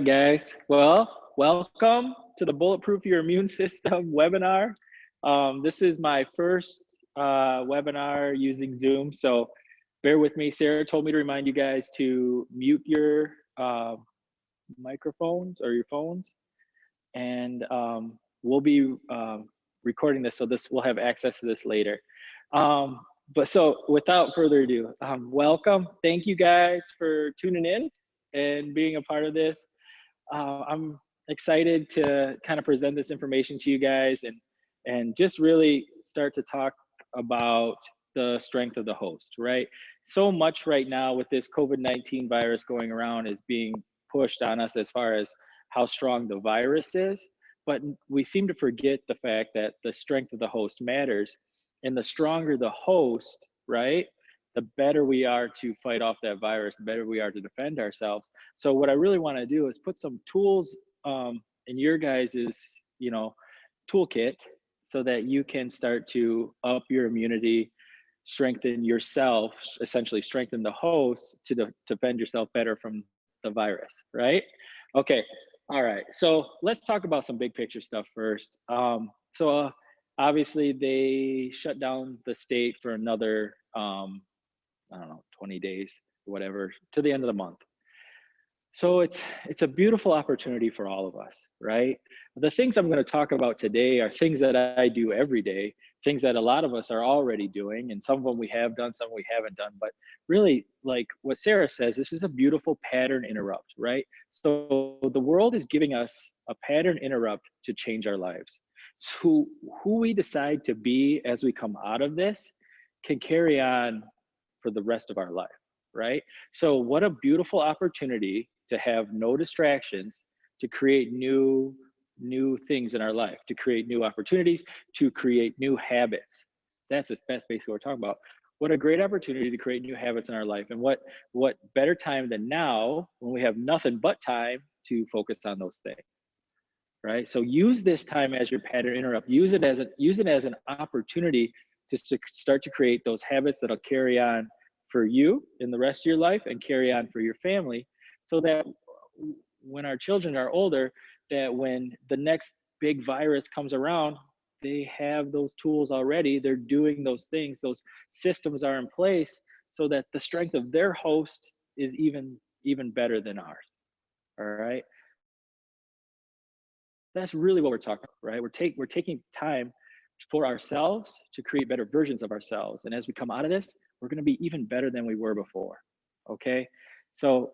guys. Well, welcome to the Bulletproof Your Immune System webinar. This is my first webinar using Zoom, so bear with me. Sarah told me to remind you guys to mute your microphones or your phones, and we'll be recording this, so we'll have access to this later. But so without further ado, welcome. Thank you guys for tuning in and being a part of this. I'm excited to kind of present this information to you guys and just really start to talk about the strength of the host, right? So much right now with this COVID-19 virus going around is being pushed on us as far as how strong the virus is, but we seem to forget the fact that the strength of the host matters, and the stronger the host, right, the better we are to fight off that virus, the better we are to defend ourselves. So what I really want to do is put some tools in your guys's, toolkit, so that you can start to up your immunity, strengthen yourself, essentially strengthen the host to defend yourself better from the virus, right? Okay, all right. So let's talk about some big picture stuff first. Obviously they shut down the state for another I don't know, 20 days, whatever, to the end of the month. So it's a beautiful opportunity for all of us, right? The things I'm going to talk about today are things that I do every day, things that a lot of us are already doing, and some of them we have done, some we haven't done. But really, like what Sarah says, this is a beautiful pattern interrupt, right? So the world is giving us a pattern interrupt to change our lives. So who we decide to be as we come out of this can carry on for the rest of our life, right? So what a beautiful opportunity to have no distractions, to create new things in our life, to create new opportunities, to create new habits. That's basically what we're talking about. What a great opportunity to create new habits in our life. And what better time than now, when we have nothing but time to focus on those things, right? So use this time as your pattern interrupt. Use it as an opportunity to start to create those habits that'll carry on for you in the rest of your life and carry on for your family, so that when our children are older, that when the next big virus comes around, they have those tools already. They're doing those things. Those systems are in place so that the strength of their host is even better than ours. All right. That's really what we're talking about, right? We're taking time for ourselves to create better versions of ourselves. And as we come out of this, we're going to be even better than we were before. Okay. So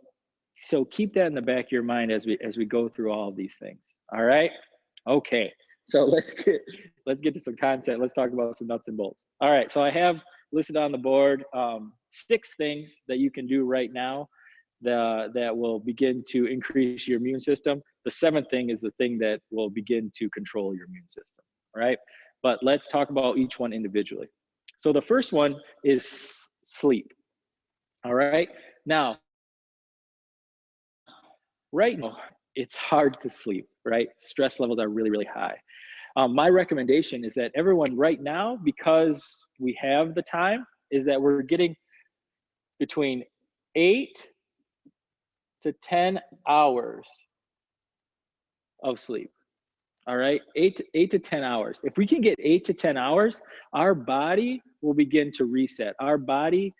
keep that in the back of your mind as we go through all of these things. All right. Okay. So let's get to some content. Let's talk about some nuts and bolts. All right. So I have listed on the board 6 things that you can do right now that will begin to increase your immune system. The 7th thing is the thing that will begin to control your immune system. All right. But let's talk about each one individually. So the first one is sleep. All right. Now, right now, it's hard to sleep, right? Stress levels are really, really high. My recommendation is that everyone right now, because we have the time, is that we're getting between 8 to 10 hours of sleep. All right, 8 to 10 hours. If we can get 8 to 10 hours, our body will begin to reset. Our body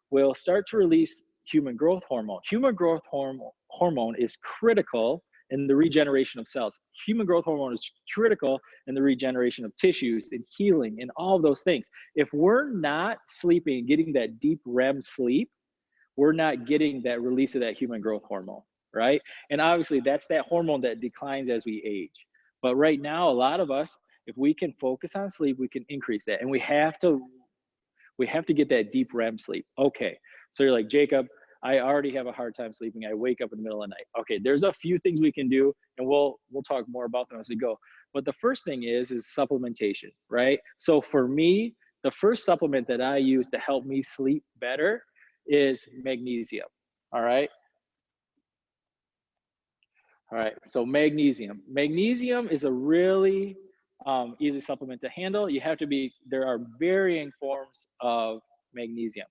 will start to release human growth hormone. Human growth hormone is critical in the regeneration of cells. Human growth hormone is critical in the regeneration of tissues and healing and all of those things. If we're not sleeping and getting that deep REM sleep, we're not getting that release of that human growth hormone, right? And obviously that's that hormone that declines as we age. But right now, a lot of us, if we can focus on sleep, we can increase that. And we have to get that deep REM sleep. Okay, so you're like, Jacob, I already have a hard time sleeping. I wake up in the middle of the night. Okay, there's a few things we can do, and we'll talk more about them as we go. But the first thing is supplementation, right? So for me, the first supplement that I use to help me sleep better is magnesium. All right. All right, so magnesium. Magnesium is a really easy supplement to handle. There are varying forms of magnesium.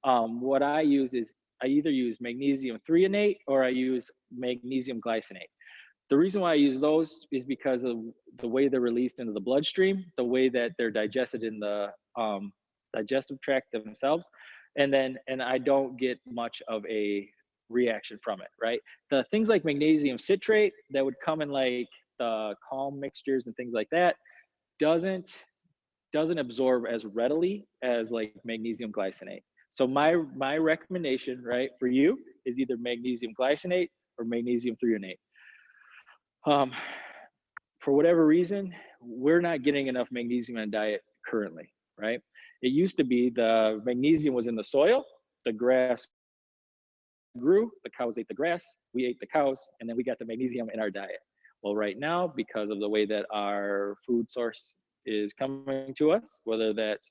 What I use is I either use magnesium threonate or I use magnesium glycinate. The reason why I use those is because of the way they're released into the bloodstream, the way that they're digested in the digestive tract themselves, and I don't get much of a reaction from it, right? The things like magnesium citrate that would come in like the calm mixtures and things like that doesn't absorb as readily as like magnesium glycinate. So my recommendation, right, for you is either magnesium glycinate or magnesium threonate. Um, for whatever reason, we're not getting enough magnesium in a diet currently, right? It used to be the magnesium was in the soil, the grass grew, the cows ate the grass, we ate the cows, and then we got the magnesium in our diet. Well, right now, because of the way that our food source is coming to us, whether that's,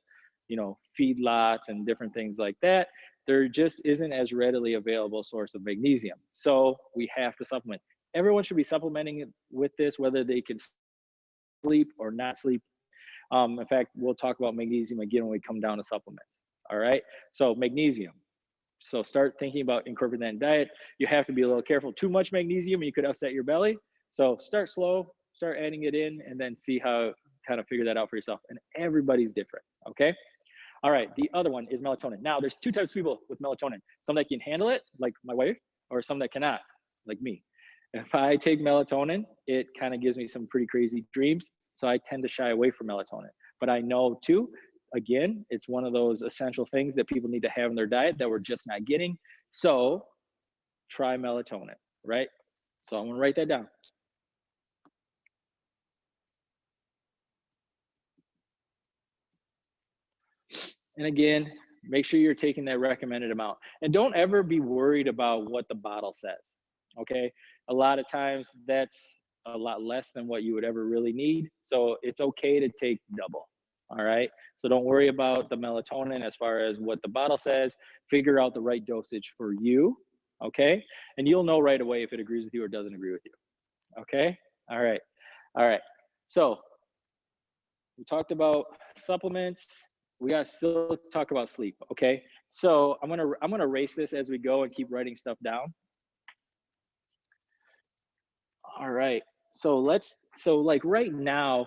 feedlots and different things like that, there just isn't as readily available source of magnesium. So we have to supplement. Everyone should be supplementing with this, whether they can sleep or not sleep. In fact, we'll talk about magnesium again when we come down to supplements. All right. So magnesium. So start thinking about incorporating that in diet. You have to be a little careful. Too much magnesium, you could upset your belly. So start slow, start adding it in, and then see how kind of figure that out for yourself. And everybody's different. Okay. All right. The other one is melatonin. Now, there's two types of people with melatonin. Some that can handle it, like my wife, or some that cannot, like me. If I take melatonin, it kind of gives me some pretty crazy dreams. So I tend to shy away from melatonin. But I know too, again, it's one of those essential things that people need to have in their diet that we're just not getting. So try melatonin, right? So I'm gonna write that down. And again, make sure you're taking that recommended amount. And don't ever be worried about what the bottle says, okay? A lot of times that's a lot less than what you would ever really need. So it's okay to take double, all right? So don't worry about the melatonin as far as what the bottle says. Figure out the right dosage for you, okay? And you'll know right away if it agrees with you or doesn't agree with you, okay? All right, all right. So we talked about supplements. We got to still talk about sleep, okay? So I'm gonna erase this as we go and keep writing stuff down. All right. So like right now,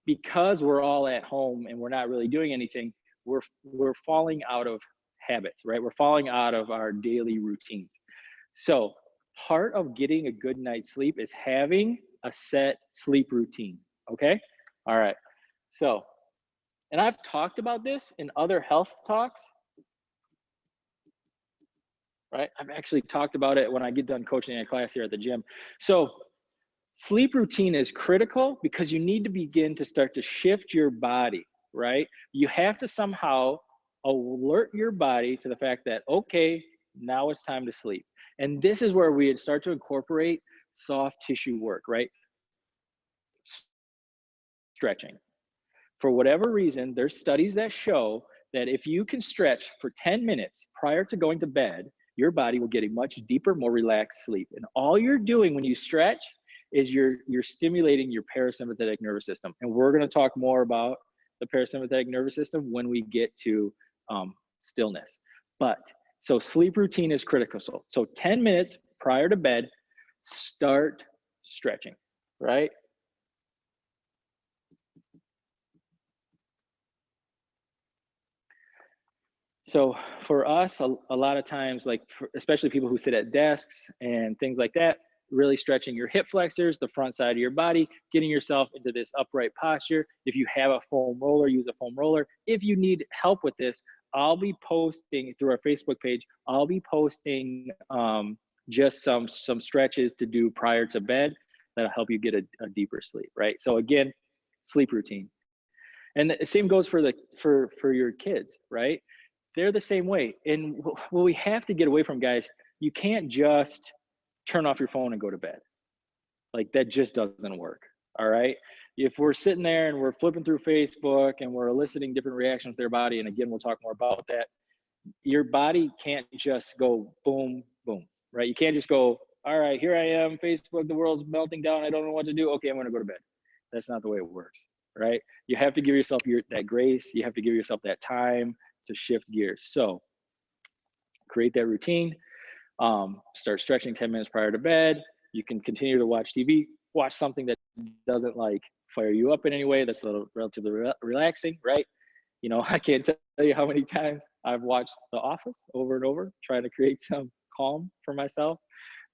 because we're all at home and we're not really doing anything, we're falling out of habits, right? We're falling out of our daily routines. So part of getting a good night's sleep is having a set sleep routine. Okay. All right. So, and I've talked about this in other health talks, right? I've actually talked about it when I get done coaching in a class here at the gym. So sleep routine is critical because you need to begin to start to shift your body, right? You have to somehow alert your body to the fact that, okay, now it's time to sleep. And this is where we start to incorporate soft tissue work, right? Stretching. For whatever reason, there's studies that show that if you can stretch for 10 minutes prior to going to bed, your body will get a much deeper, more relaxed sleep. And all you're doing when you stretch is you're stimulating your parasympathetic nervous system. And we're going to talk more about the parasympathetic nervous system when we get to stillness. But so sleep routine is critical. So 10 minutes prior to bed, start stretching, right? So for us, a lot of times, like especially people who sit at desks and things like that, really stretching your hip flexors, the front side of your body, getting yourself into this upright posture. If you have a foam roller, use a foam roller. If you need help with this, I'll be posting through our Facebook page. I'll be posting just some stretches to do prior to bed that'll help you get a deeper sleep, right? So again, sleep routine. And the same goes for for your kids, right? They're the same way. And what we have to get away from, guys, you can't just turn off your phone and go to bed. Like that just doesn't work. All right. If we're sitting there and we're flipping through Facebook and we're eliciting different reactions to their body, and again, we'll talk more about that, your body can't just go boom, boom, right? You can't just go, all right, here I am, Facebook, the world's melting down. I don't know what to do. Okay, I'm going to go to bed. That's not the way it works, right? You have to give yourself that grace. You have to give yourself that time to shift gears. So create that routine. Start stretching 10 minutes prior to bed. You can continue to watch TV, watch something that doesn't like fire you up in any way, that's a little relatively relaxing, right? You know, I can't tell you how many times I've watched The Office over and over, trying to create some calm for myself,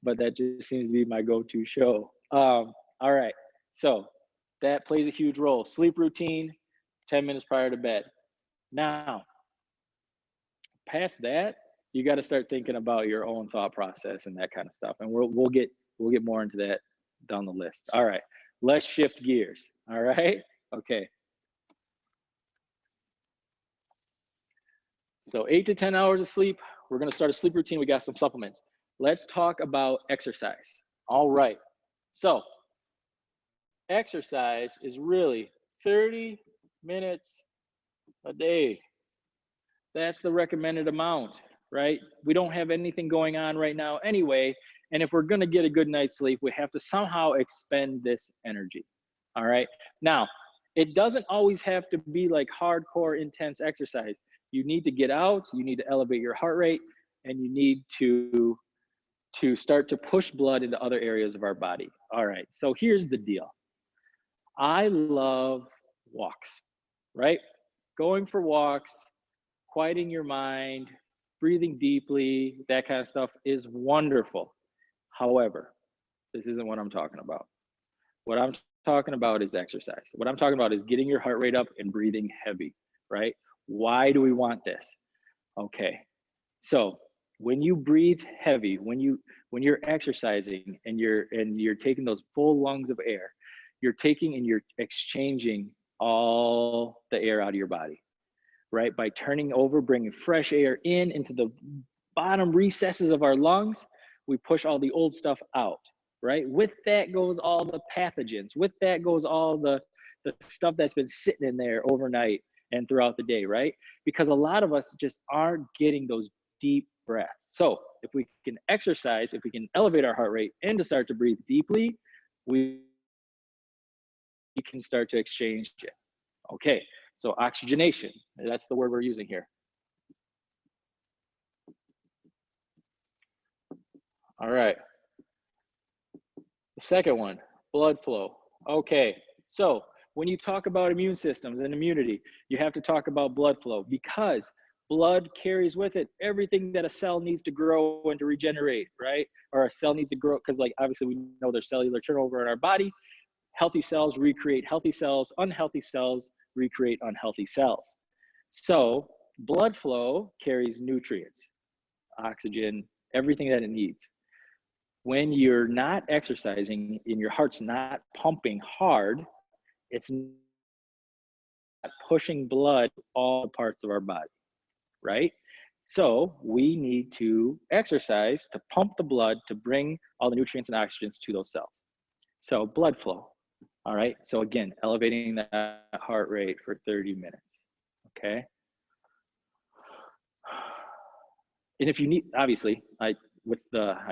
but that just seems to be my go-to show. All right, so that plays a huge role. Sleep routine, 10 minutes prior to bed. Now, past that, you got to start thinking about your own thought process and that kind of stuff. And we'll get more into that down the list. All right, let's shift gears. All right, okay. So 8 to 10 hours of sleep. We're going to start a sleep routine. We got some supplements. Let's talk about exercise. All right. So exercise is really 30 minutes a day. That's the recommended amount, right? We don't have anything going on right now anyway. And if we're going to get a good night's sleep, we have to somehow expend this energy. All right. Now, it doesn't always have to be like hardcore, intense exercise. You need to get out, you need to elevate your heart rate, and you need to start to push blood into other areas of our body. All right. So here's the deal. I love walks, right? Going for walks, quieting your mind, breathing deeply, that kind of stuff is wonderful. However, this isn't what I'm talking about. What I'm talking about is exercise. What I'm talking about is getting your heart rate up and breathing heavy, right? Why do we want this? Okay. So when you breathe heavy, when you're exercising and you're taking those full lungs of air, you're taking and you're exchanging all the air out of your body, right? By turning over, bringing fresh air into the bottom recesses of our lungs, we push all the old stuff out, right? With that goes all the pathogens. With that goes all the stuff that's been sitting in there overnight and throughout the day, right? Because a lot of us just aren't getting those deep breaths. So if we can exercise, if we can elevate our heart rate and to start to breathe deeply, we can start to exchange it. Okay, so oxygenation, that's the word we're using here. All right. The second one, blood flow. Okay, so when you talk about immune systems and immunity, you have to talk about blood flow because blood carries with it everything that a cell needs to grow and to regenerate, right? Or a cell needs to grow, because like obviously we know there's cellular turnover in our body. Healthy cells recreate healthy cells, unhealthy cells recreate unhealthy cells. So blood flow carries nutrients, oxygen, everything that it needs. When you're not exercising and your heart's not pumping hard, it's not pushing blood to all parts of our body, right? So we need to exercise to pump the blood to bring all the nutrients and oxygens to those cells. So blood flow. All right. So again, elevating that heart rate for 30 minutes. Okay. And if you need, obviously, I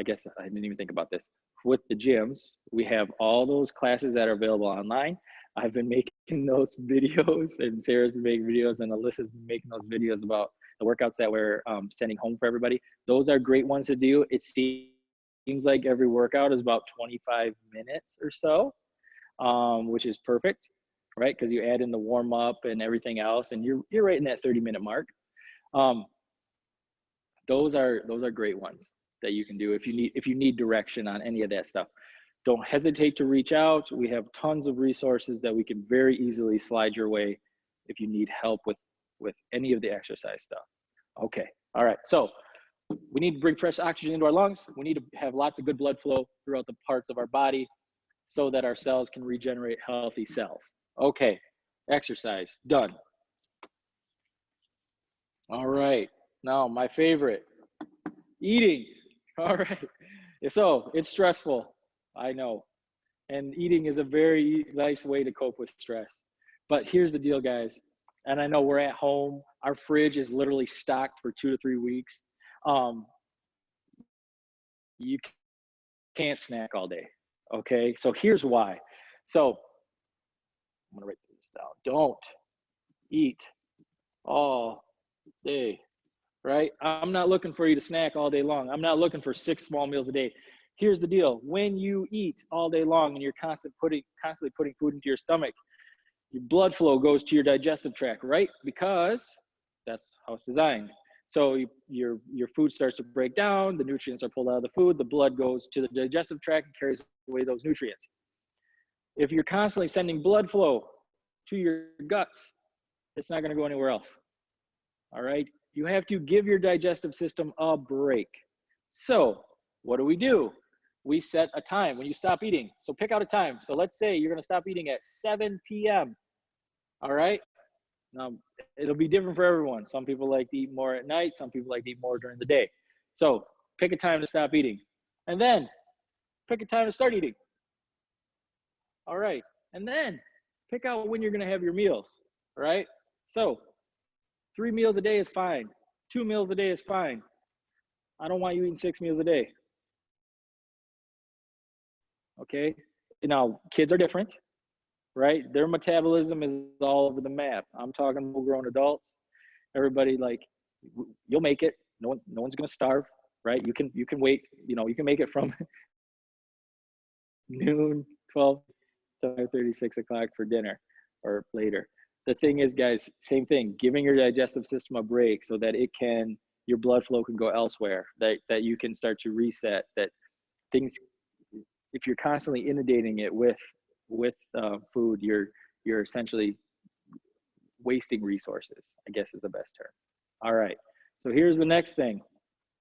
guess I didn't even think about this. With the gyms, we have all those classes that are available online. I've been making those videos, and Sarah's been making videos, and Alyssa's been making those videos about the workouts that we're sending home for everybody. Those are great ones to do. It seems like every workout is about 25 minutes or so, which is perfect, right? Because you add in the warm up and everything else, and you're right in that 30-minute mark. Those are great ones that you can do if you need direction on any of that stuff. Don't hesitate to reach out. We have tons of resources that we can very easily slide your way if you need help with any of the exercise stuff. Okay, all right. So we need to bring fresh oxygen into our lungs. We need to have lots of good blood flow throughout the parts of our body so that our cells can regenerate healthy cells. Okay, exercise, done. All right, now my favorite, eating. All right, so it's stressful, I know. And eating is a very nice way to cope with stress. But here's the deal, guys. And I know we're at home. Our fridge is literally stocked for 2 to 3 weeks. You can't snack all day. Okay, so here's why. So I'm gonna write this down. Don't eat all day. right? I'm not looking for you to snack all day long. I'm not looking for 6 small meals a day. Here's the deal. When you eat all day long and you're constantly putting food into your stomach, your blood flow goes to your digestive tract, right? Because that's how it's designed. So your food starts to break down, the nutrients are pulled out of the food, the blood goes to the digestive tract and carries away those nutrients. If you're constantly sending blood flow to your guts, it's not going to go anywhere else. All right? You have to give your digestive system a break. So, what do? We set a time when you stop eating. So, pick out a time. So, let's say you're going to stop eating at 7 p.m. All right? Now, it'll be different for everyone. Some people like to eat more at night, some people like to eat more during the day. So, pick a time to stop eating. And then pick a time to start eating. All right. And then pick out when you're going to have your meals. All right? So, 3 meals a day is fine. 2 meals a day is fine. I don't want you eating 6 meals a day. Okay? Now, kids are different, right? Their metabolism is all over the map. I'm talking full-grown adults. Everybody, like, you'll make it. No one's gonna starve, right? You can wait. You can make it from noon, 12 to 5:30, 6 o'clock for dinner or later. The thing is, guys, same thing. Giving your digestive system a break so that your blood flow can go elsewhere. That you can start to reset. That things, if you're constantly inundating it with food, you're essentially wasting resources, I guess is the best term. All right, so here's the next thing.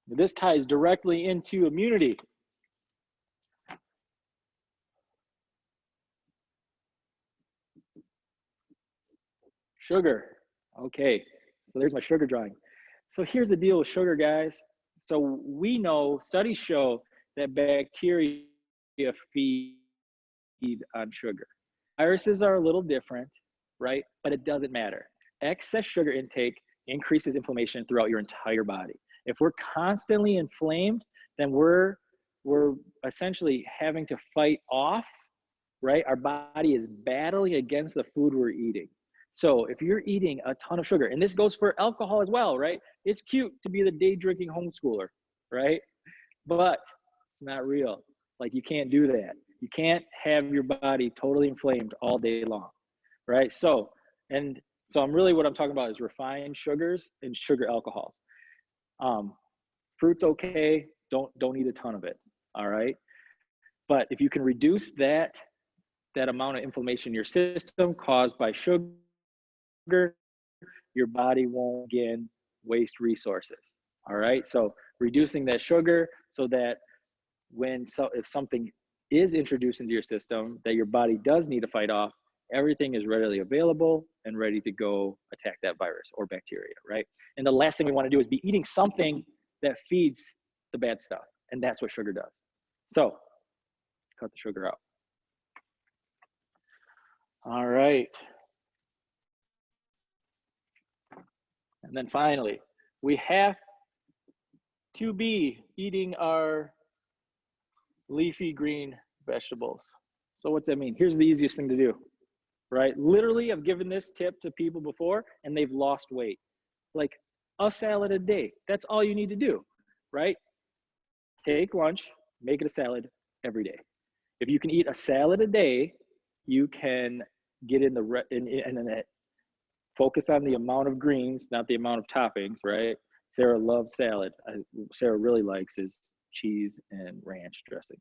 This ties directly into immunity. Sugar. Okay, so there's my sugar drawing. So here's the deal with sugar, guys. So we know, studies show that bacteria feed on sugar. Viruses are a little different, right? But it doesn't matter. Excess sugar intake increases inflammation throughout your entire body. If we're constantly inflamed, then we're essentially having to fight off, right? Our body is battling against the food we're eating. So if you're eating a ton of sugar, and this goes for alcohol as well, right? It's cute to be the day drinking homeschooler, right? But it's not real. Like, you can't do that. You can't have your body totally inflamed all day long, right? So what I'm talking about is refined sugars and sugar alcohols. Fruit's okay. Don't eat a ton of it. All right. But if you can reduce that amount of inflammation in your system caused by sugar, your body won't again waste resources. All right. So reducing that sugar so that if something is introduced into your system that your body does need to fight off, everything is readily available and ready to go attack that virus or bacteria, right? And the last thing we want to do is be eating something that feeds the bad stuff. And that's what sugar does. So cut the sugar out. All right. And then finally, we have to be eating our leafy green vegetables. So what's that mean? Here's the easiest thing to do, right? Literally, I've given this tip to people before and they've lost weight. Like, a salad a day. That's all you need to do, right? Take lunch, make it a salad every day. If you can eat a salad a day, you can get in the focus on the amount of greens, not the amount of toppings, right? Sarah loves salad. Sarah really likes is cheese and ranch dressing.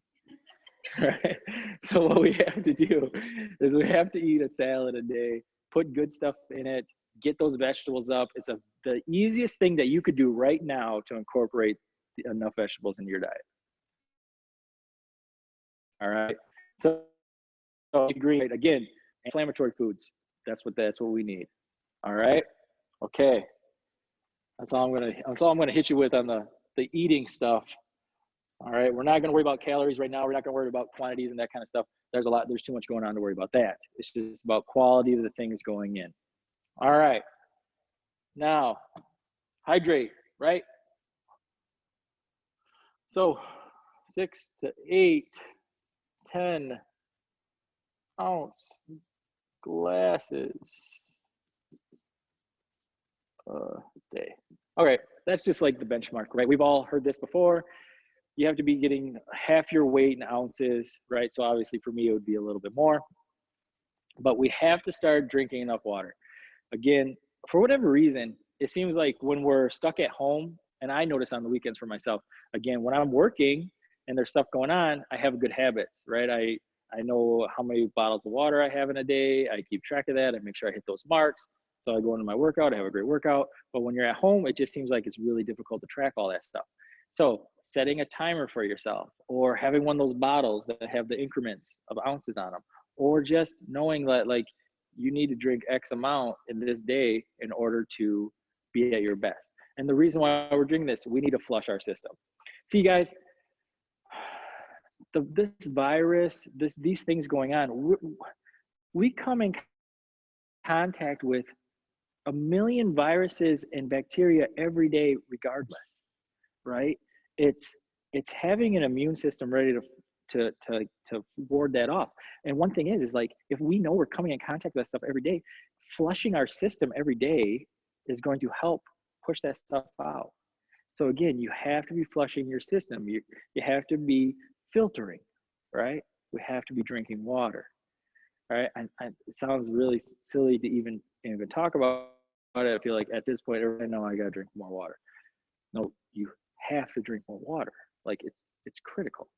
Right? So what we have to do is we have to eat a salad a day, put good stuff in it, get those vegetables up. It's the easiest thing that you could do right now to incorporate enough vegetables into your diet. All right. So green, again, inflammatory foods. That's what we need. All right. Okay. That's all I'm gonna hit you with on the eating stuff. All right. We're not gonna worry about calories right now. We're not gonna worry about quantities and that kind of stuff. There's too much going on to worry about that. It's just about quality of the things going in. All right. Now, hydrate, right? So 6 to 8, 10 ounce glasses a day. Okay, that's just like the benchmark, right? We've all heard this before. You have to be getting half your weight in ounces, right? So obviously for me, it would be a little bit more, but we have to start drinking enough water. Again, for whatever reason, it seems like when we're stuck at home, and I notice on the weekends for myself, again, when I'm working and there's stuff going on, I have good habits, right? I know how many bottles of water I have in a day. I keep track of that. I make sure I hit those marks. So I go into my workout, I have a great workout. But when you're at home, it just seems like it's really difficult to track all that stuff. So setting a timer for yourself, or having one of those bottles that have the increments of ounces on them, or just knowing that like you need to drink X amount in this day in order to be at your best. And the reason why we're drinking this, we need to flush our system. See, guys, this virus, these things going on, we come in contact with a million viruses and bacteria every day, regardless, right? It's it's having an immune system ready to ward that off. And one thing is like if we know we're coming in contact with that stuff every day, flushing our system every day is going to help push that stuff out. So again, you have to be flushing your system. You have to be filtering, right? We have to be drinking water, right? It sounds really silly to even talk about it. I feel like at this point, everybody know I gotta drink more water. No, you have to drink more water. Like it's critical.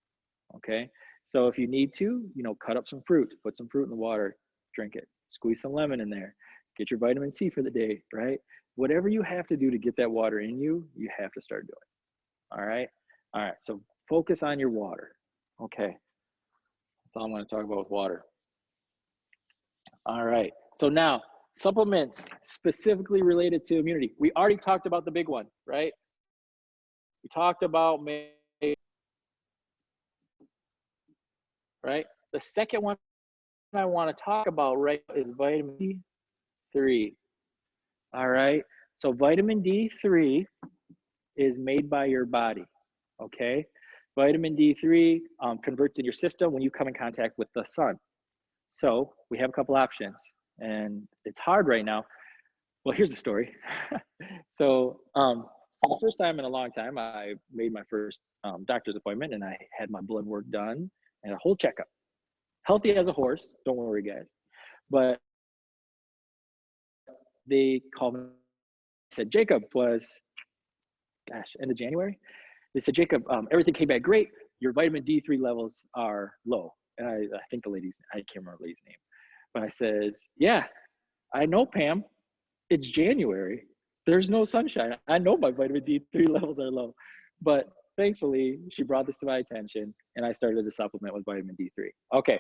Okay. So if you need to, cut up some fruit, put some fruit in the water, drink it, squeeze some lemon in there, get your vitamin C for the day, right? Whatever you have to do to get that water in you, you have to start doing. All right. All right. So focus on your water. Okay. That's all I'm going to talk about with water. All right. So now supplements specifically related to immunity. We already talked about the big one, right? We talked about, right? The second one I want to talk about right now is vitamin D3. All right. So vitamin D3 is made by your body. Okay. Vitamin D3 converts in your system when you come in contact with the sun. So we have a couple options, and it's hard right now. Well, here's the story. So for the first time in a long time, I made my first doctor's appointment, and I had my blood work done and a whole checkup. Healthy as a horse, don't worry, guys. But they called me, said Jacob was, gosh, end of January. They said, Jacob, everything came back great. Your vitamin D3 levels are low. And I think the lady's, I can't remember the lady's name. But I says, yeah, I know, Pam. It's January. There's no sunshine. I know my vitamin D3 levels are low. But thankfully, she brought this to my attention, and I started to supplement with vitamin D3. Okay,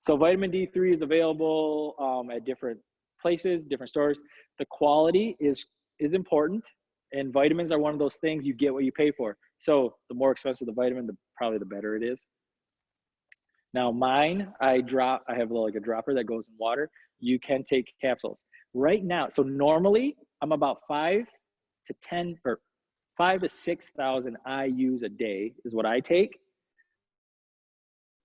so vitamin D3 is available at different places, different stores. The quality is important, and vitamins are one of those things you get what you pay for. So the more expensive the vitamin, probably the better it is. Now mine, I have like a dropper that goes in water. You can take capsules. Right now, so normally I'm about 5 to 10 or 5 to 6,000 IUs a day is what I take.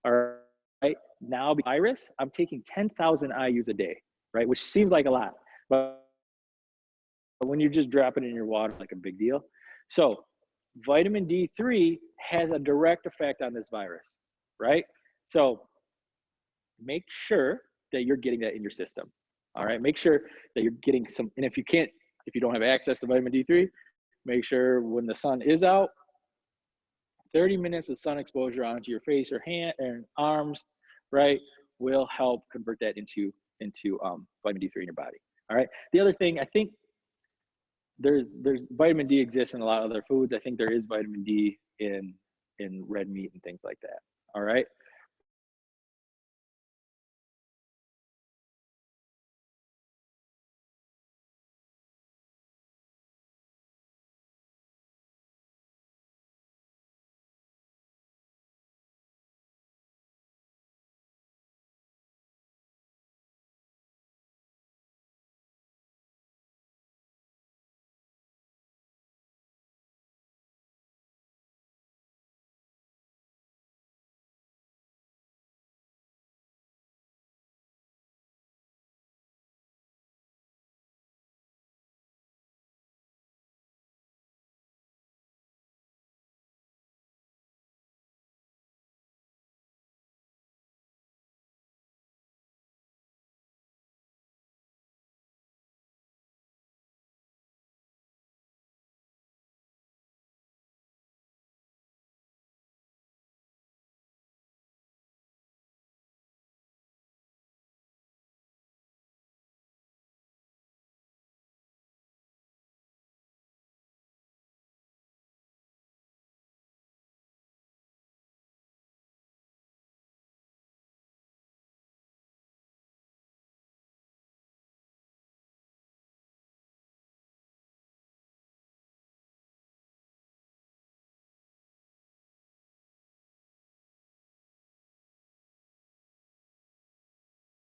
All right. Now, virus, I'm taking 10,000 IUs a day, right? Which seems like a lot, but when you just drop it in your water, like a big deal. So vitamin D3 has a direct effect on this virus, right? So make sure that you're getting that in your system. All right. Make sure that you're getting some, and if you don't have access to vitamin D3, make sure when the sun is out, 30 minutes of sun exposure onto your face or hand and arms, right, will help convert that into vitamin D3 in your body. All right. The other thing, I think there's vitamin D exists in a lot of other foods. I think there is vitamin D in red meat and things like that. All right.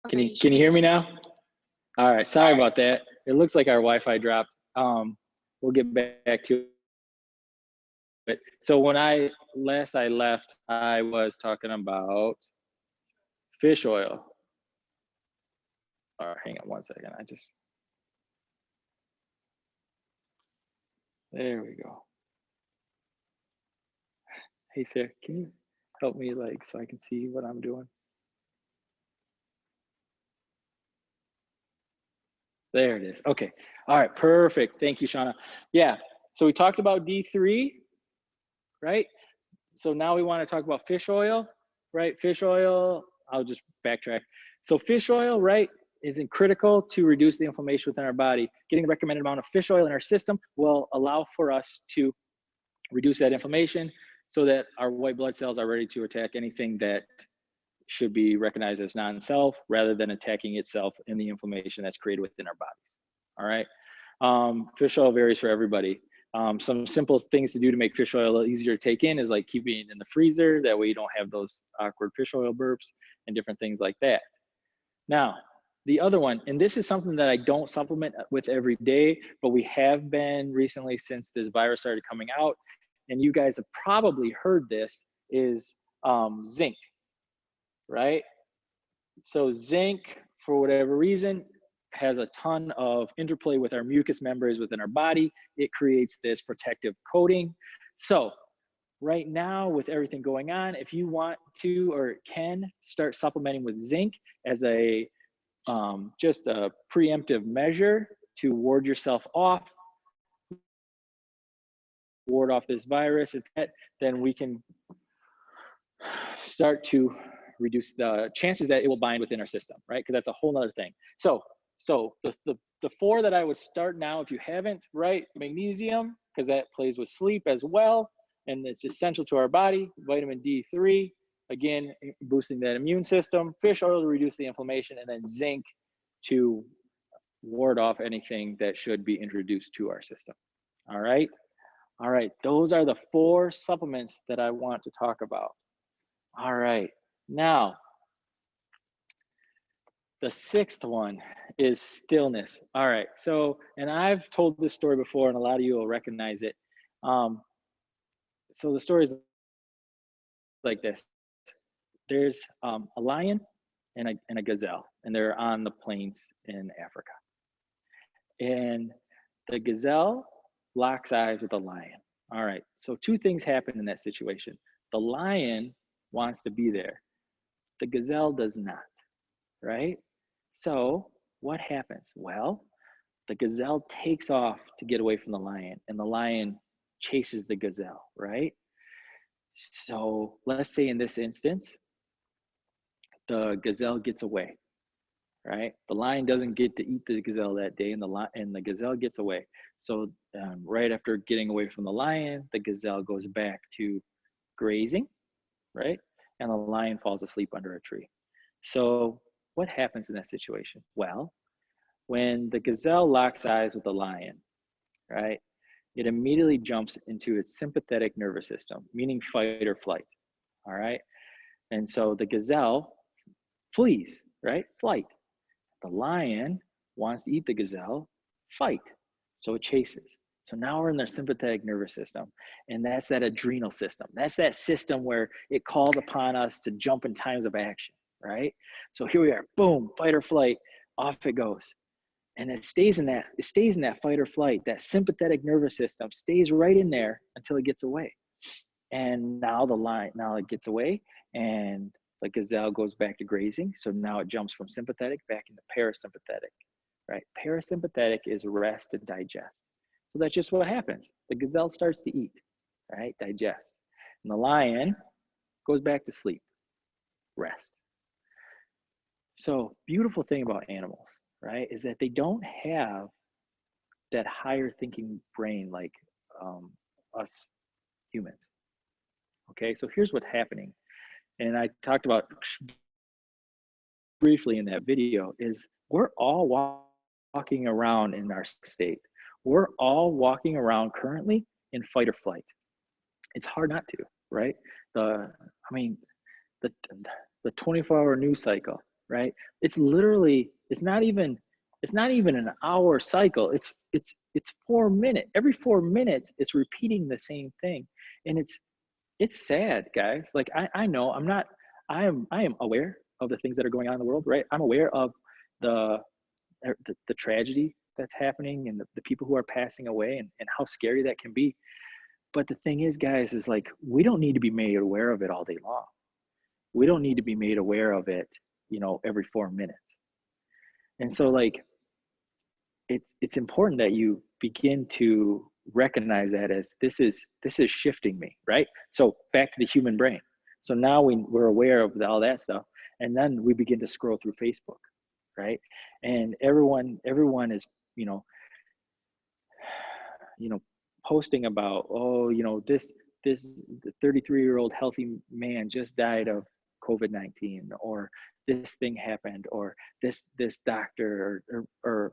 Okay, Can you hear me now? All right, sorry about that. It looks like our Wi-Fi dropped. We'll get back to it. So when I left, I was talking about fish oil. All right, hang on one second. There we go. Hey, Sarah, can you help me so I can see what I'm doing? There it is. Okay. All right. Perfect. Thank you, Shauna. Yeah. So we talked about D3, right? So now we want to talk about fish oil, right? Fish oil, I'll just backtrack. So fish oil, right, isn't critical to reduce the inflammation within our body. Getting the recommended amount of fish oil in our system will allow for us to reduce that inflammation so that our white blood cells are ready to attack anything that should be recognized as non-self rather than attacking itself in the inflammation that's created within our bodies. All right. Fish oil varies for everybody. Some simple things to do to make fish oil easier to take in is like keeping it in the freezer. That way you don't have those awkward fish oil burps and different things like that. Now, the other one, and this is something that I don't supplement with every day, but we have been recently since this virus started coming out, and you guys have probably heard this, is zinc, right? So zinc, for whatever reason, has a ton of interplay with our mucous membranes within our body. It creates this protective coating. So right now, with everything going on, if you want to or can start supplementing with zinc as a just a preemptive measure to ward yourself off, ward off this virus, then we can start to reduce the chances that it will bind within our system, right? Because that's a whole nother thing. So the four that I would start now, if you haven't, right? Magnesium, because that plays with sleep as well, and it's essential to our body. Vitamin D3, again, boosting that immune system. Fish oil to reduce the inflammation, and then zinc to ward off anything that should be introduced to our system. All right. All right. Those are the four supplements that I want to talk about. All right. Now, the sixth one is stillness. All right. So, and I've told this story before, and a lot of you will recognize it. So the story is like this. There's a lion and a gazelle, and they're on the plains in Africa. And the gazelle locks eyes with the lion. All right. So two things happen in that situation. The lion wants to be there. The gazelle does not, right? So what happens? Well, the gazelle takes off to get away from the lion, and the lion chases the gazelle, right? So let's say in this instance, the gazelle gets away, right? The lion doesn't get to eat the gazelle that day, and the gazelle gets away. So right after getting away from the lion, the gazelle goes back to grazing, right? And the lion falls asleep under a tree. So what happens in that situation? Well, when the gazelle locks eyes with the lion, right, it immediately jumps into its sympathetic nervous system, meaning fight or flight, all right? And so the gazelle flees, right? Flight. The lion wants to eat the gazelle, fight. So it chases. So now we're in their sympathetic nervous system, and that's that adrenal system. That's that system where it calls upon us to jump in times of action, right? So here we are, boom, fight or flight, off it goes. And it stays in that fight or flight. That sympathetic nervous system stays right in there until it gets away. And now it gets away, and the gazelle goes back to grazing. So now it jumps from sympathetic back into parasympathetic, right? Parasympathetic is rest and digest. So that's just what happens. The gazelle starts to eat, right? Digest. And the lion goes back to sleep, rest. So beautiful thing about animals, right, is that they don't have that higher thinking brain like us humans. Okay, so here's what's happening. And I talked about briefly in that video is we're all walking around in our state. We're all walking around currently in fight or flight. It's hard not to, right? The 24-hour news cycle, right? It's literally, it's not even an hour cycle. It's 4 minutes. Every 4 minutes, it's repeating the same thing. And it's sad, guys. Like I know I am aware of the things that are going on in the world, right? I'm aware of the the tragedy that's happening and the people who are passing away and how scary that can be. But the thing is, guys, is like we don't need to be made aware of it all day long. We don't need to be made aware of it, every 4 minutes. And so like it's important that you begin to recognize that as this is shifting me, right? So back to the human brain. So now we're aware of all that stuff, and then we begin to scroll through Facebook, right? And everyone is you know you know posting about, oh, this 33-year-old healthy man just died of COVID-19, or this thing happened, or this doctor, or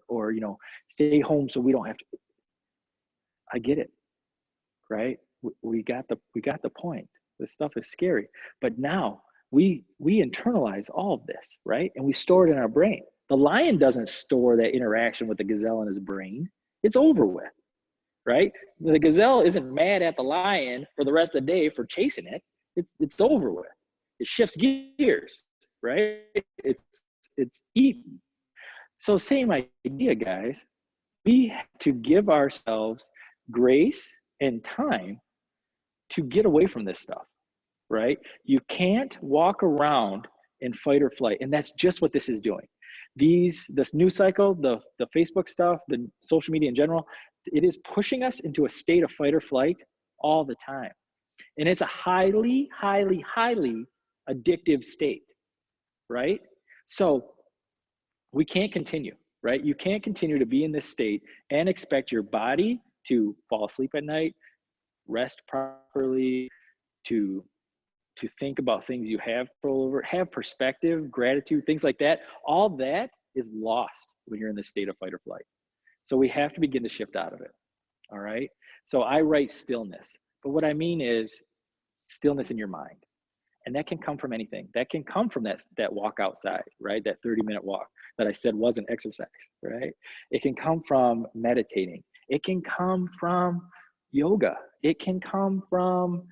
stay home so we don't have to. I get it, right? We got the point. This stuff is scary, but now we internalize all of this, right? And we store it in our brain. The lion doesn't store that interaction with the gazelle in his brain. It's over with, right? The gazelle isn't mad at the lion for the rest of the day for chasing it. It's over with. It shifts gears, right? It's eaten. So same idea, guys. We have to give ourselves grace and time to get away from this stuff, right? You can't walk around in fight or flight, and that's just what this is doing. This news cycle, the Facebook stuff, the social media in general, it is pushing us into a state of fight or flight all the time. And it's a highly, highly, highly addictive state, right? So we can't continue, right? You can't continue to be in this state and expect your body to fall asleep at night, rest properly, to think about things you have control over, have perspective, gratitude, things like that. All that is lost when you're in this state of fight or flight. So we have to begin to shift out of it. All right. So I write stillness, but what I mean is stillness in your mind. And that can come from anything. That can come from that walk outside, right? That 30-minute walk that I said wasn't exercise, right? It can come from meditating. It can come from yoga. It can come from,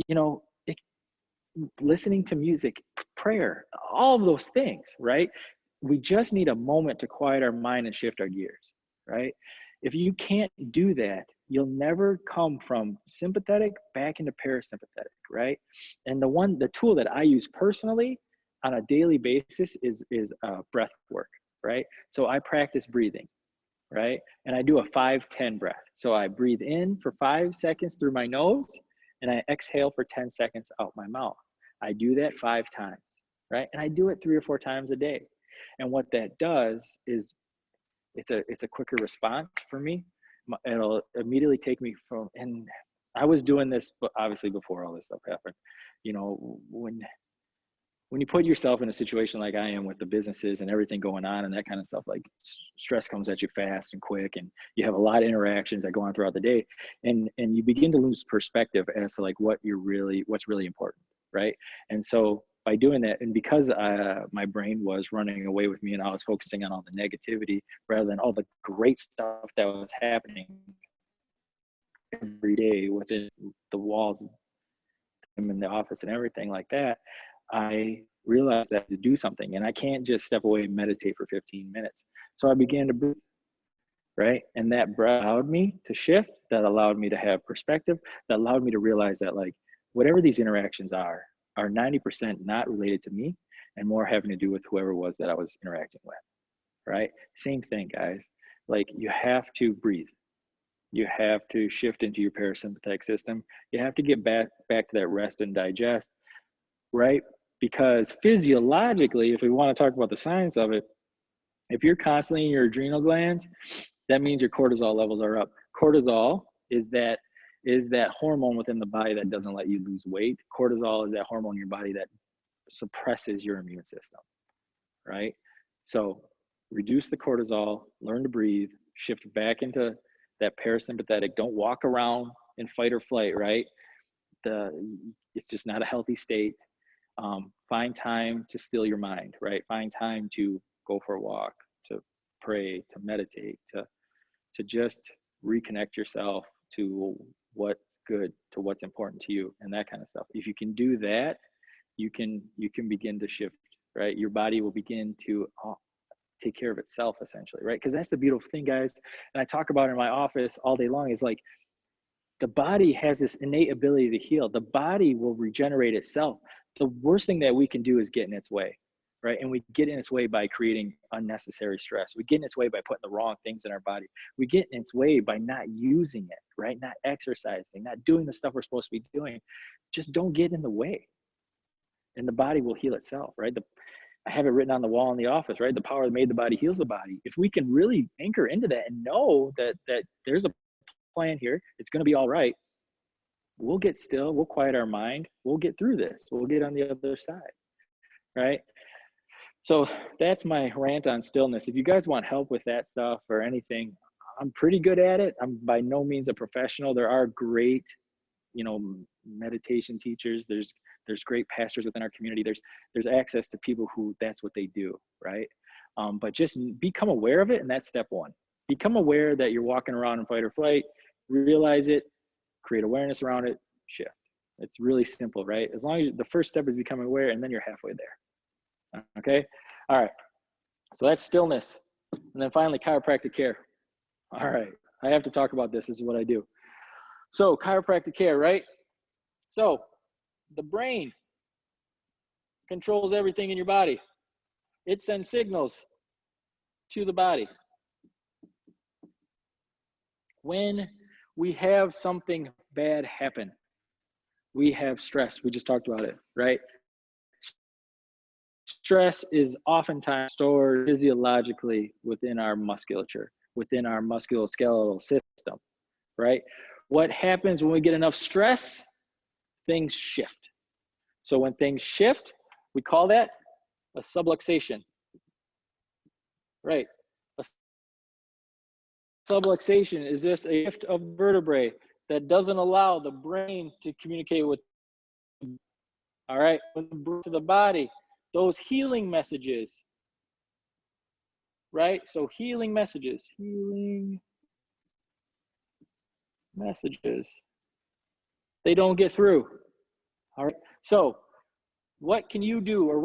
you know, it, listening to music, prayer, all of those things, right? We just need a moment to quiet our mind and shift our gears, right? If you can't do that, you'll never come from sympathetic back into parasympathetic, right? And the tool that I use personally on a daily basis is breath work, right? So I practice breathing, right? And I do a 5-10 breath. So I breathe in for 5 seconds through my nose, and I exhale for 10 seconds out my mouth. I do that 5 times, right? And I do it 3 or 4 times a day. And what that does is it's a quicker response for me. It'll immediately take me from, and I was doing this, but obviously before all this stuff happened. You know, when you put yourself in a situation like I am with the businesses and everything going on and that kind of stuff, like stress comes at you fast and quick, and you have a lot of interactions that go on throughout the day, and you begin to lose perspective as to like what's really important, right? And so by doing that, and because my brain was running away with me and I was focusing on all the negativity rather than all the great stuff that was happening every day within the walls in the office and everything like that, I realized that to do something, and I can't just step away and meditate for 15 minutes. So I began to breathe, right? And that breath allowed me to shift, that allowed me to have perspective, that allowed me to realize that like whatever these interactions are 90% not related to me and more having to do with whoever it was that I was interacting with, right? Same thing, guys. Like you have to breathe. You have to shift into your parasympathetic system. You have to get back to that rest and digest, right? Because physiologically, if we want to talk about the science of it, if you're constantly in your adrenal glands, that means your cortisol levels are up. Cortisol is that hormone within the body that doesn't let you lose weight. Cortisol is that hormone in your body that suppresses your immune system, right? So reduce the cortisol, learn to breathe, shift back into that parasympathetic. Don't walk around in fight or flight, right? It's just not a healthy state. Find time to still your mind, right? Find time to go for a walk, to pray, to meditate, to just reconnect yourself to what's good, to what's important to you, and that kind of stuff. If you can do that, you can begin to shift, right? Your body will begin to take care of itself, essentially, right? Because that's the beautiful thing, guys. And I talk about it in my office all day long, is like, the body has this innate ability to heal. The body will regenerate itself. The worst thing that we can do is get in its way, right? And we get in its way by creating unnecessary stress. We get in its way by putting the wrong things in our body. We get in its way by not using it, right? Not exercising, not doing the stuff we're supposed to be doing. Just don't get in the way, and the body will heal itself, right? I have it written on the wall in the office, right? The power that made the body heals the body. If we can really anchor into that and know that there's a plan here, it's going to be all right, we'll get still, we'll quiet our mind, we'll get through this, we'll get on the other side, right? So that's my rant on stillness. If you guys want help with that stuff or anything, I'm pretty good at it. I'm by no means a professional. There are great, meditation teachers. There's great pastors within our community. There's access to people who that's what they do, right? But just become aware of it, and that's step one. Become aware that you're walking around in fight or flight. Realize it, create awareness around it, shift. It's really simple, right? As long as the first step is becoming aware, and then you're halfway there. Okay? All right. So that's stillness. And then finally, chiropractic care. All right. I have to talk about this. This is what I do. So chiropractic care, right? So the brain controls everything in your body. It sends signals to the body. When we have something bad happen, we have stress. We just talked about it, right? Stress is oftentimes stored physiologically within our musculature, within our musculoskeletal system, right? What happens when we get enough stress? Things shift. So when things shift, we call that a subluxation, right? A subluxation is just a shift of vertebrae that doesn't allow the brain to communicate with, all right, to the body, those healing messages, right? So healing messages, they don't get through, all right? So what can you do, or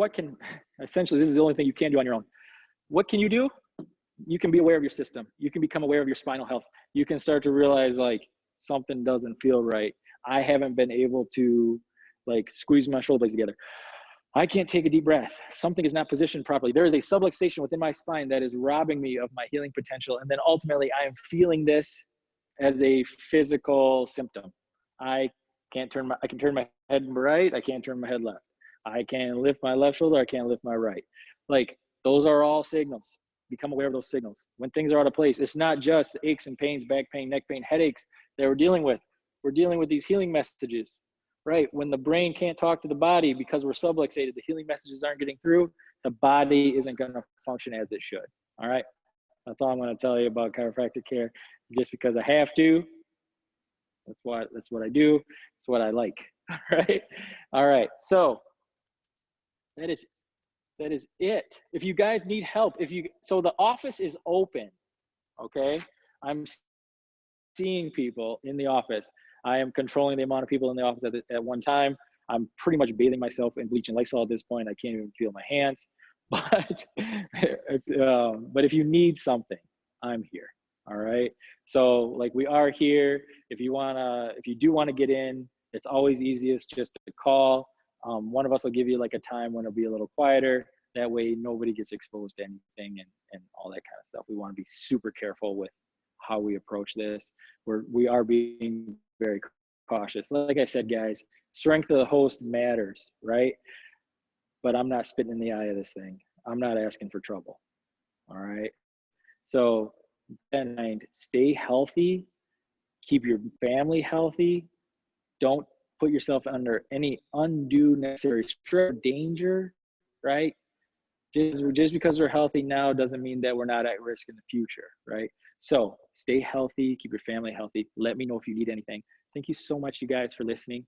essentially, this is the only thing you can do on your own. What can you do? You can be aware of your system. You can become aware of your spinal health. You can start to realize, like, something doesn't feel right. I haven't been able to, like, squeeze my shoulder blades together. I can't take a deep breath. Something is not positioned properly. There is a subluxation within my spine that is robbing me of my healing potential. And then ultimately, I am feeling this as a physical symptom. I can turn my head right. I can't turn my head left. I can lift my left shoulder. I can't lift my right. Like, those are all signals. Become aware of those signals. When things are out of place, it's not just aches and pains, back pain, neck pain, headaches that we're dealing with. We're dealing with these healing messages, right? When the brain can't talk to the body because we're subluxated, the healing messages aren't getting through, the body isn't going to function as it should. All right. That's all I'm going to tell you about chiropractic care, just because I have to. That's what I do. It's what I like. All right. All right. So that is it. If you guys need help, so the office is open. Okay. I'm seeing people in the office. I am controlling the amount of people in the office at one time. I'm pretty much bathing myself in bleach and Lysol at this point. I can't even feel my hands, but but if you need something, I'm here. All right. So, like, we are here. If you do want to get in, it's always easiest just to call. One of us will give you, like, a time when it'll be a little quieter. That way nobody gets exposed to anything and all that kind of stuff. We want to be super careful with how we approach this. We are being very cautious. Like I said, guys, strength of the host matters, right? But I'm not spitting in the eye of this thing. I'm not asking for trouble. All right. So then, stay healthy, keep your family healthy. Don't put yourself under any undue necessary stress, danger, right? Just because we're healthy now doesn't mean that we're not at risk in the future, right? So stay healthy, keep your family healthy. Let me know if you need anything. Thank you so much, you guys, for listening.